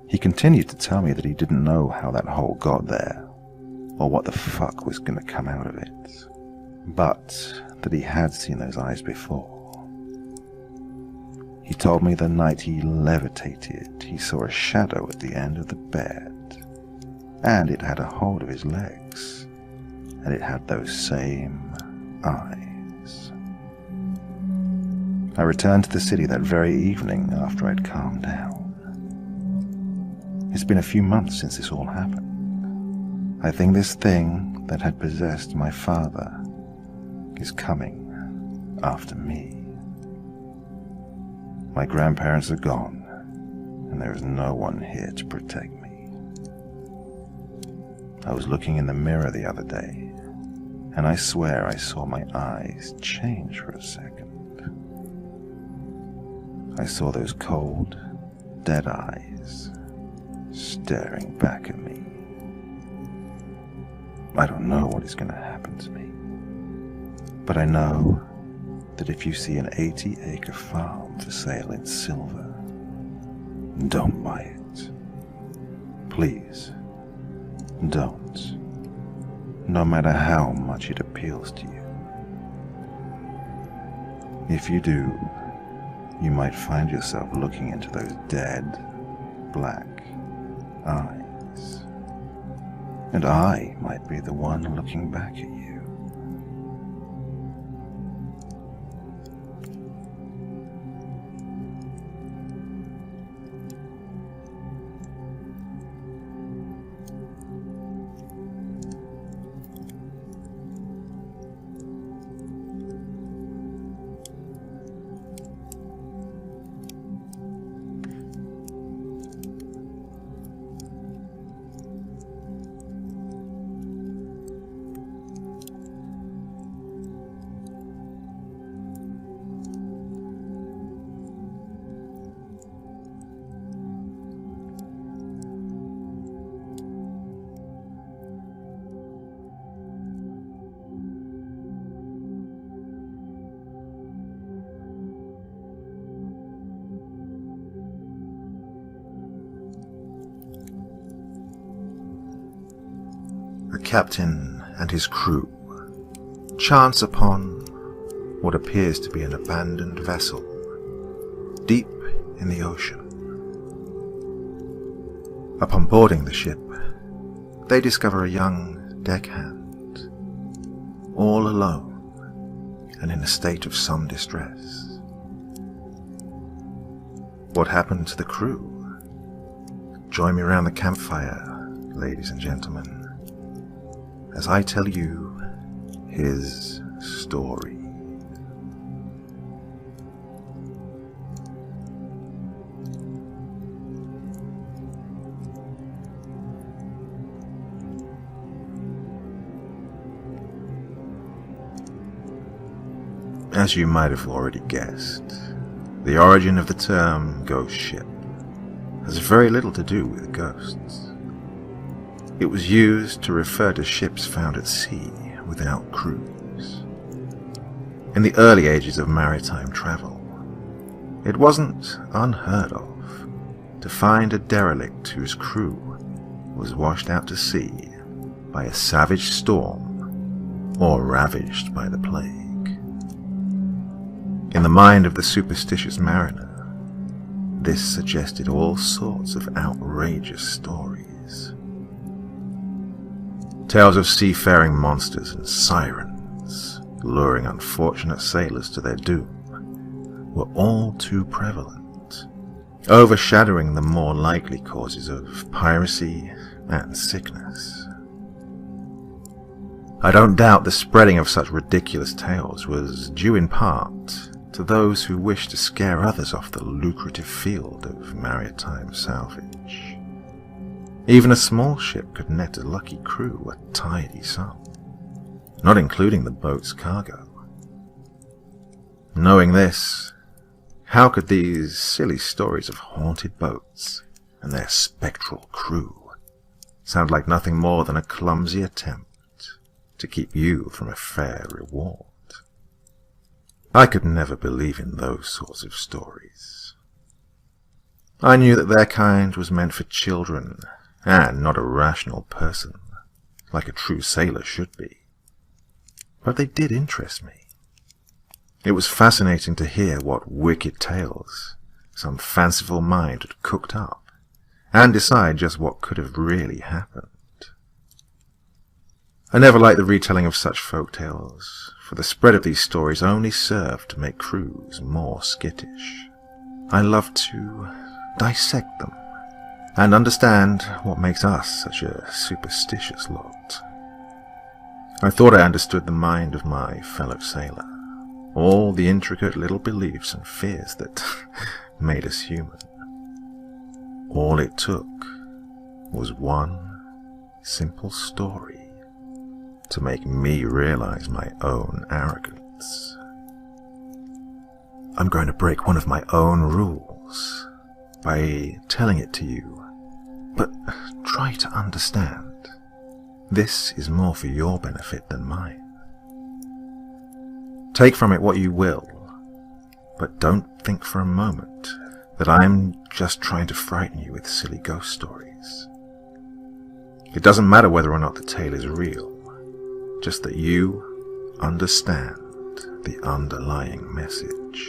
He continued to tell me that he didn't know how that hole got there, or what the fuck was going to come out of it, but that he had seen those eyes before. He told me the night he levitated, he saw a shadow at the end of the bed, and it had a hold of his legs, and it had those same eyes. I returned to the city that very evening after I'd calmed down. It's been a few months since this all happened. I think this thing that had possessed my father is coming after me. My grandparents are gone, and there is no one here to protect me. I was looking in the mirror the other day, and I swear I saw my eyes change for a second. I saw those cold, dead eyes staring back at me. I don't know what is going to happen to me, but I know that if you see an 80-acre farm for sale in silver, don't buy it. Please, don't. No matter how much it appeals to you. If you do, you might find yourself looking into those dead, black eyes. And I might be the one looking back at you. The captain and his crew chance upon what appears to be an abandoned vessel deep in the ocean. Upon boarding the ship, they discover a young deckhand, all alone and in a state of some distress. What happened to the crew? Join me around the campfire, ladies and gentlemen, as I tell you his story. As you might have already guessed, the origin of the term ghost ship has very little to do with ghosts. It was used to refer to ships found at sea without crews. In the early ages of maritime travel, it wasn't unheard of to find a derelict whose crew was washed out to sea by a savage storm or ravaged by the plague. In the mind of the superstitious mariner, this suggested all sorts of outrageous stories. Tales of seafaring monsters and sirens luring unfortunate sailors to their doom were all too prevalent, overshadowing the more likely causes of piracy and sickness. I don't doubt the spreading of such ridiculous tales was due in part to those who wished to scare others off the lucrative field of maritime salvage. Even a small ship could net a lucky crew a tidy sum, not including the boat's cargo. Knowing this, how could these silly stories of haunted boats and their spectral crew sound like nothing more than a clumsy attempt to keep you from a fair reward? I could never believe in those sorts of stories. I knew that their kind was meant for children, and not a rational person, like a true sailor should be. But they did interest me. It was fascinating to hear what wicked tales some fanciful mind had cooked up, and decide just what could have really happened. I never liked the retelling of such folk tales, for the spread of these stories only served to make crews more skittish. I loved to dissect them, and understand what makes us such a superstitious lot. I thought I understood the mind of my fellow sailor, all the intricate little beliefs and fears that made us human. All it took was one simple story to make me realize my own arrogance. I'm going to break one of my own rules by telling it to you, but try to understand. This is more for your benefit than mine. Take from it what you will, but don't think for a moment that I'm just trying to frighten you with silly ghost stories. It doesn't matter whether or not the tale is real, just that you understand the underlying message.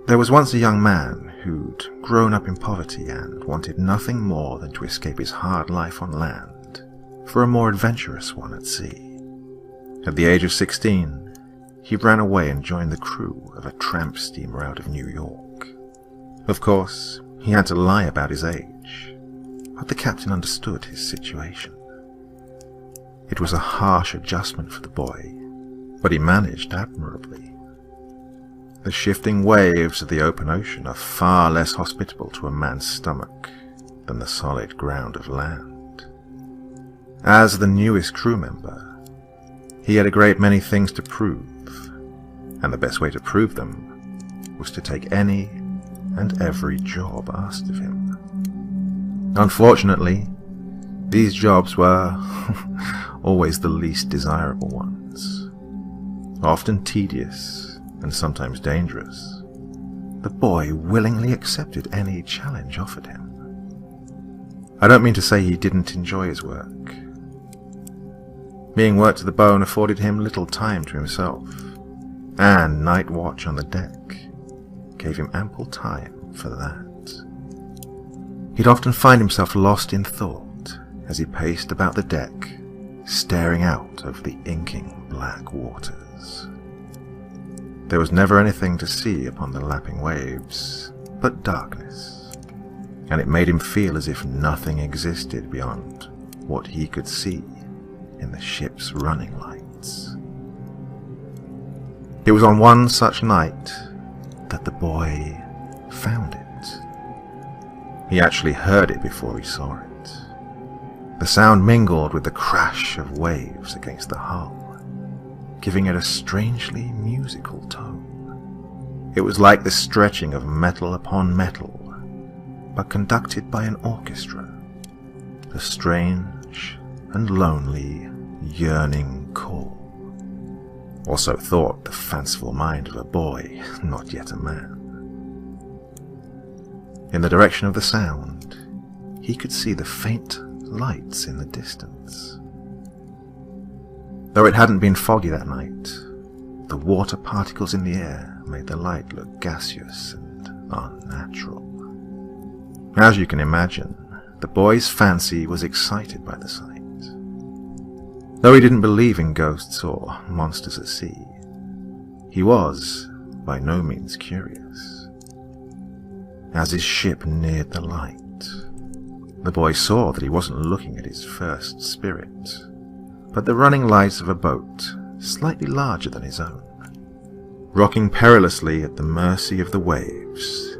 There was once a young man who'd grown up in poverty and wanted nothing more than to escape his hard life on land for a more adventurous one at sea. At the age of 16, he ran away and joined the crew of a tramp steamer out of New York. Of course, he had to lie about his age, but the captain understood his situation. It was a harsh adjustment for the boy, but he managed admirably. The shifting waves of the open ocean are far less hospitable to a man's stomach than the solid ground of land. As the newest crew member, he had a great many things to prove, and the best way to prove them was to take any and every job asked of him. Unfortunately, these jobs were always the least desirable ones, often tedious and sometimes dangerous. The boy willingly accepted any challenge offered him. I don't mean to say he didn't enjoy his work. Being worked to the bone afforded him little time to himself, and night watch on the deck gave him ample time for that. He'd often find himself lost in thought as he paced about the deck, staring out over the inking black waters. There was never anything to see upon the lapping waves but darkness, and it made him feel as if nothing existed beyond what he could see in the ship's running lights. It was on one such night that the boy found it. He actually heard it before he saw it. The sound mingled with the crash of waves against the hull, giving it a strangely musical tone. It was like the stretching of metal upon metal, but conducted by an orchestra, a strange and lonely, yearning call. Or so thought the fanciful mind of a boy, not yet a man. In the direction of the sound, he could see the faint lights in the distance. Though it hadn't been foggy that night, the water particles in the air made the light look gaseous and unnatural. As you can imagine, the boy's fancy was excited by the sight. Though he didn't believe in ghosts or monsters at sea, he was by no means curious. As his ship neared the light, the boy saw that he wasn't looking at his first spirit, but the running lights of a boat slightly larger than his own. Rocking perilously at the mercy of the waves,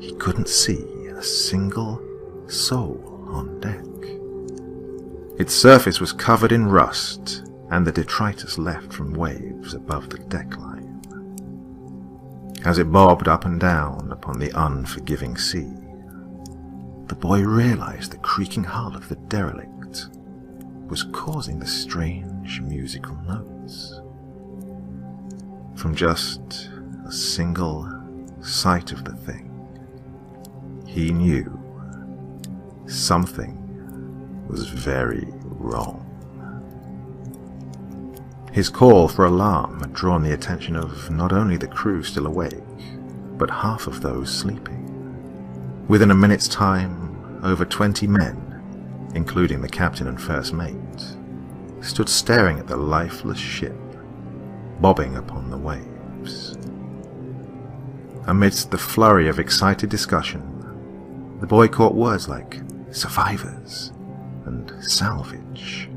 he couldn't see a single soul on deck. Its surface was covered in rust and the detritus left from waves above the deckline. As it bobbed up and down upon the unforgiving sea, the boy realized the creaking hull of the derelict was causing the strange musical notes. From just a single sight of the thing, he knew something was very wrong. His call for alarm had drawn the attention of not only the crew still awake, but half of those sleeping. Within a minute's time, over 20 men, including the captain and first mate, stood staring at the lifeless ship, bobbing upon the waves. Amidst the flurry of excited discussion, the boy caught words like survivors and salvage.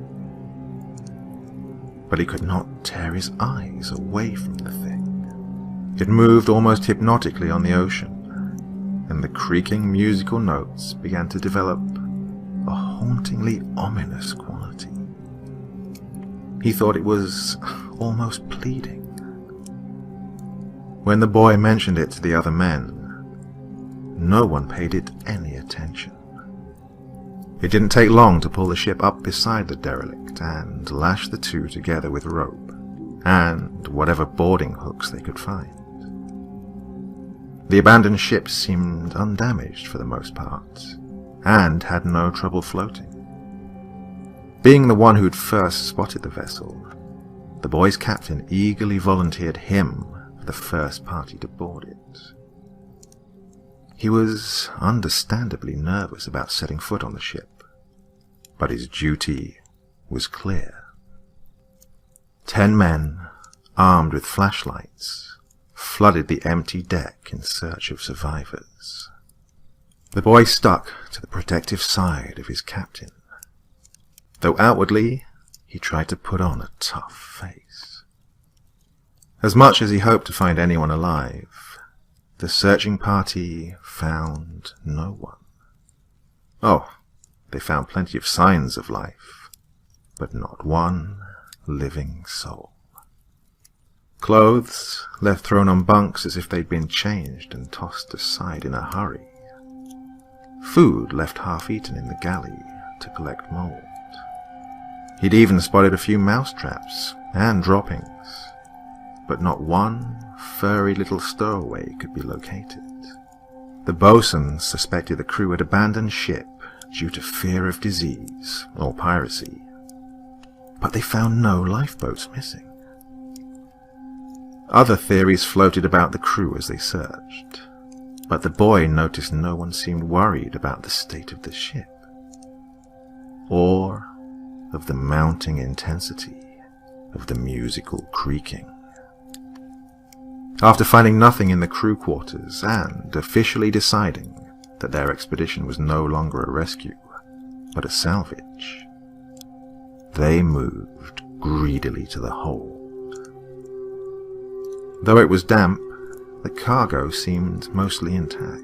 But he could not tear his eyes away from the thing. It moved almost hypnotically on the ocean, and the creaking musical notes began to develop a hauntingly ominous quality. He thought it was almost pleading. When the boy mentioned it to the other men, no one paid it any attention. It didn't take long to pull the ship up beside the derelict and lash the two together with rope and whatever boarding hooks they could find. The abandoned ship seemed undamaged for the most part, and had no trouble floating. Being the one who'd first spotted the vessel, the boy's captain eagerly volunteered him for the first party to board it. He was understandably nervous about setting foot on the ship, but his duty was clear. 10 men, armed with flashlights, flooded the empty deck in search of survivors. The boy stuck to the protective side of his captain, though outwardly he tried to put on a tough face. As much as he hoped to find anyone alive, the searching party found no one. Oh, they found plenty of signs of life, but not one living soul. Clothes left thrown on bunks as if they'd been changed and tossed aside in a hurry. Food left half-eaten in the galley to collect mold. He'd even spotted a few mousetraps and droppings, but not one furry little stowaway could be located. The bosun suspected the crew had abandoned ship due to fear of disease or piracy, but they found no lifeboats missing. Other theories floated about the crew as they searched, but the boy noticed no one seemed worried about the state of the ship, or of the mounting intensity of the musical creaking. After finding nothing in the crew quarters and officially deciding that their expedition was no longer a rescue, but a salvage, they moved greedily to the hold. Though it was damp, the cargo seemed mostly intact.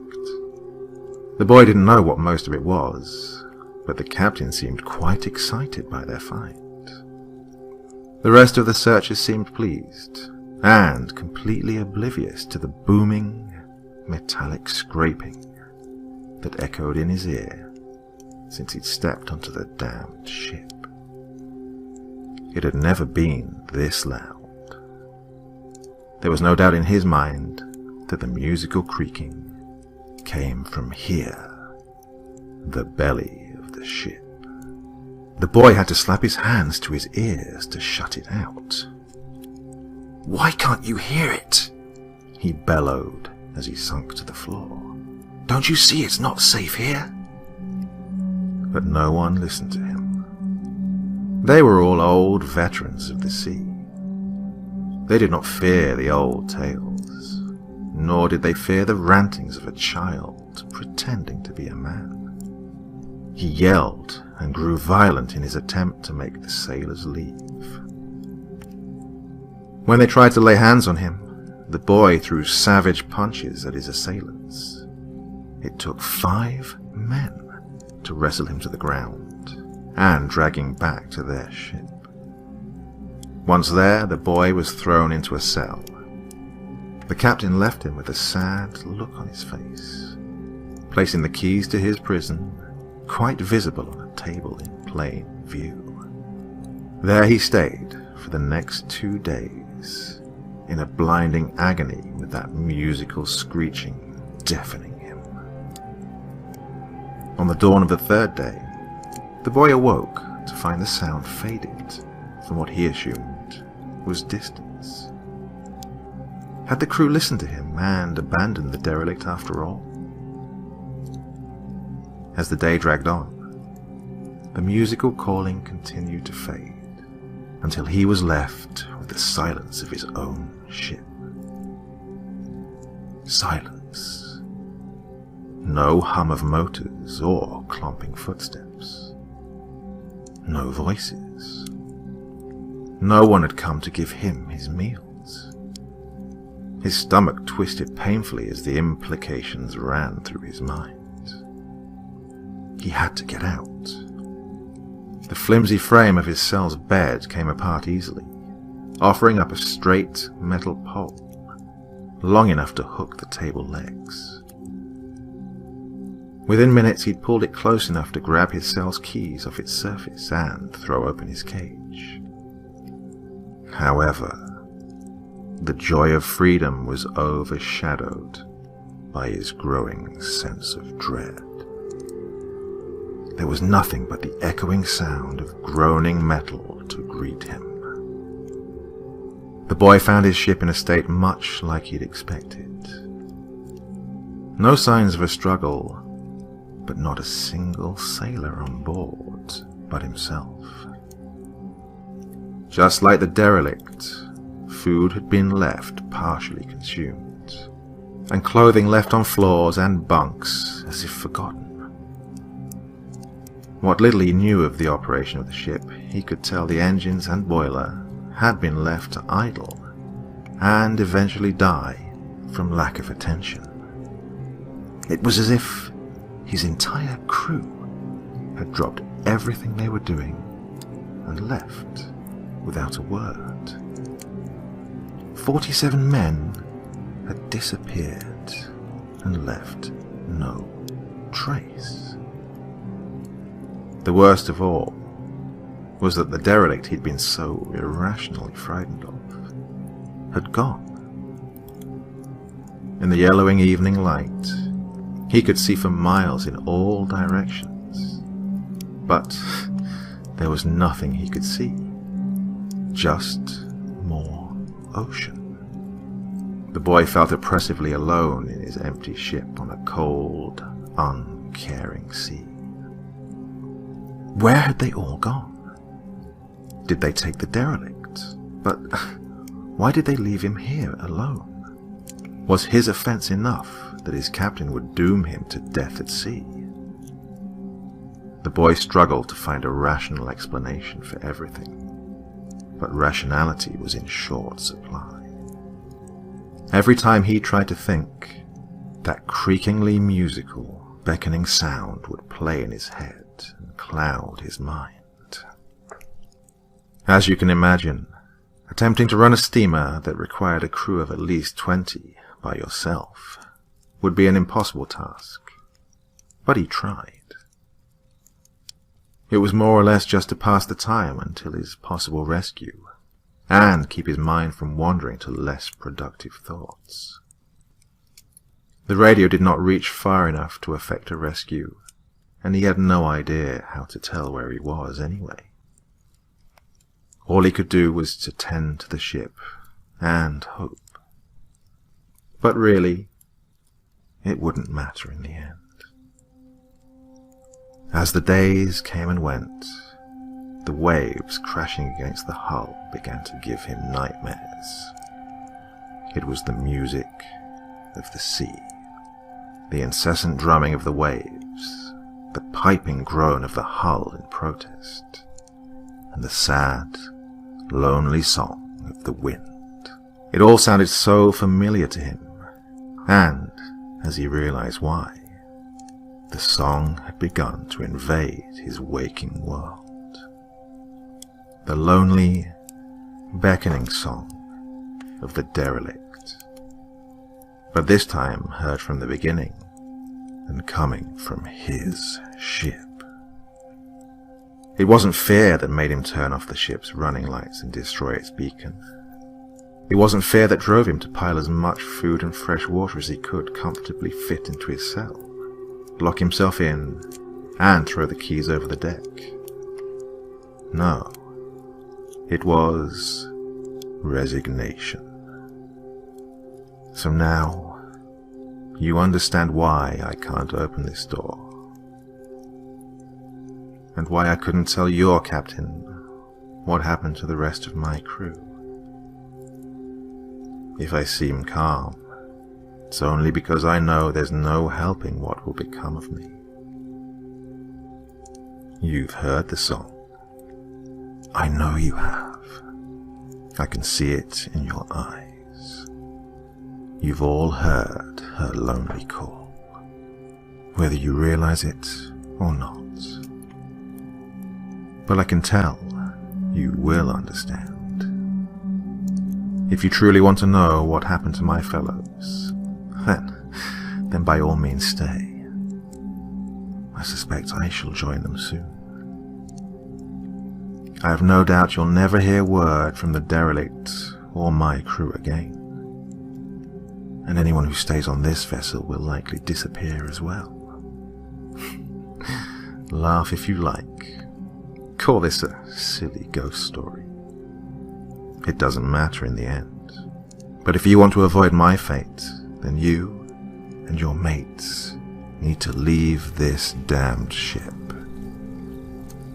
The boy didn't know what most of it was, but the captain seemed quite excited by their find. The rest of the searchers seemed pleased, and completely oblivious to the booming, metallic scraping that echoed in his ear since he'd stepped onto the damned ship. It had never been this loud. There was no doubt in his mind that the musical creaking came from here, the belly of the ship. The boy had to slap his hands to his ears to shut it out. "Why can't you hear it?" he bellowed as he sunk to the floor. "Don't you see it's not safe here?" But no one listened to him. They were all old veterans of the sea. They did not fear the old tales, nor did they fear the rantings of a child pretending to be a man. He yelled and grew violent in his attempt to make the sailors leave. When they tried to lay hands on him, the boy threw savage punches at his assailants. It took 5 men to wrestle him to the ground and drag him back to their ship. Once there, the boy was thrown into a cell. The captain left him with a sad look on his face, placing the keys to his prison quite visible on a table in plain view. There he stayed for the next 2 days, in a blinding agony with that musical screeching deafening him. On the dawn of the 3rd day, the boy awoke to find the sound faded from what he assumed was distance. Had the crew listened to him and abandoned the derelict after all? As the day dragged on, the musical calling continued to fade, until he was left with the silence of his own ship. Silence. No hum of motors or clomping footsteps. No voices. No one had come to give him his meals. His stomach twisted painfully as the implications ran through his mind. He had to get out. The flimsy frame of his cell's bed came apart easily, offering up a straight metal pole, long enough to hook the table legs. Within minutes he'd pulled it close enough to grab his cell's keys off its surface and throw open his cage. However, the joy of freedom was overshadowed by his growing sense of dread. There was nothing but the echoing sound of groaning metal to greet him. The boy found his ship in a state much like he'd expected. No signs of a struggle, but not a single sailor on board but himself. Just like the derelict, food had been left partially consumed, and clothing left on floors and bunks as if forgotten. What little he knew of the operation of the ship, he could tell the engines and boiler had been left to idle and eventually die from lack of attention. It was as if his entire crew had dropped everything they were doing and left without a word. 47 men had disappeared and left no trace. The worst of all was that the derelict he'd been so irrationally frightened of had gone. In the yellowing evening light, he could see for miles in all directions, but there was nothing he could see, just more ocean. The boy felt oppressively alone in his empty ship on a cold, uncaring sea. Where had they all gone? Did they take the derelict? But why did they leave him here alone? Was his offense enough that his captain would doom him to death at sea? The boy struggled to find a rational explanation for everything, but rationality was in short supply. Every time he tried to think, that creakingly musical, beckoning sound would play in his head and cloud his mind. As you can imagine, attempting to run a steamer that required a crew of at least 20 by yourself would be an impossible task, but he tried. It was more or less just to pass the time until his possible rescue, and keep his mind from wandering to less productive thoughts. The radio did not reach far enough to effect a rescue, and he had no idea how to tell where he was anyway. All he could do was to tend to the ship and hope. But really, it wouldn't matter in the end. As the days came and went, the waves crashing against the hull began to give him nightmares. It was the music of the sea, the incessant drumming of the waves, the piping groan of the hull in protest, and the sad, lonely song of the wind. It all sounded so familiar to him, and, as he realized why, the song had begun to invade his waking world. The lonely, beckoning song of the derelict, but this time heard from the beginning and coming from his ship. It wasn't fear that made him turn off the ship's running lights and destroy its beacon. It wasn't fear that drove him to pile as much food and fresh water as he could comfortably fit into his cell, lock himself in, and throw the keys over the deck. No, it was resignation. So now, you understand why I can't open this door, and why I couldn't tell your captain what happened to the rest of my crew. If I seem calm, it's only because I know there's no helping what will become of me. You've heard the song. I know you have. I can see it in your eyes. You've all heard her lonely call. Whether you realize it or not. But I can tell you will understand. If you truly want to know what happened to my fellows, then by all means stay. I suspect I shall join them soon. I have no doubt you'll never hear word from the derelict or my crew again. And anyone who stays on this vessel will likely disappear as well. Laugh if you like. Call this a silly ghost story. It doesn't matter in the end. But if you want to avoid my fate, then you and your mates need to leave this damned ship.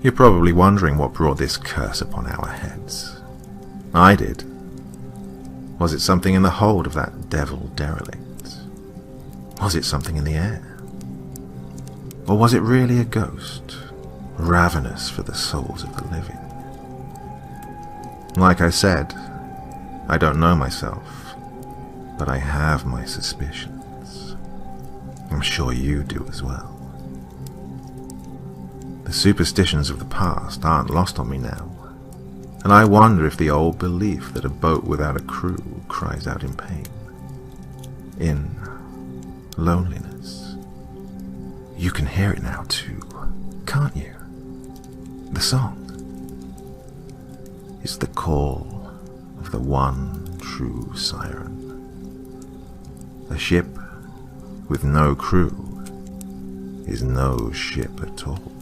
You're probably wondering what brought this curse upon our heads. I did. Was it something in the hold of that devil derelict? Was it something in the air? Or was it really a ghost, ravenous for the souls of the living? Like I said, I don't know myself, but I have my suspicions. I'm sure you do as well. The superstitions of the past aren't lost on me now, and I wonder if the old belief that a boat without a crew cries out in pain, in loneliness. You can hear it now too, can't you? The song. It's the call of the one true siren. A ship with no crew is no ship at all.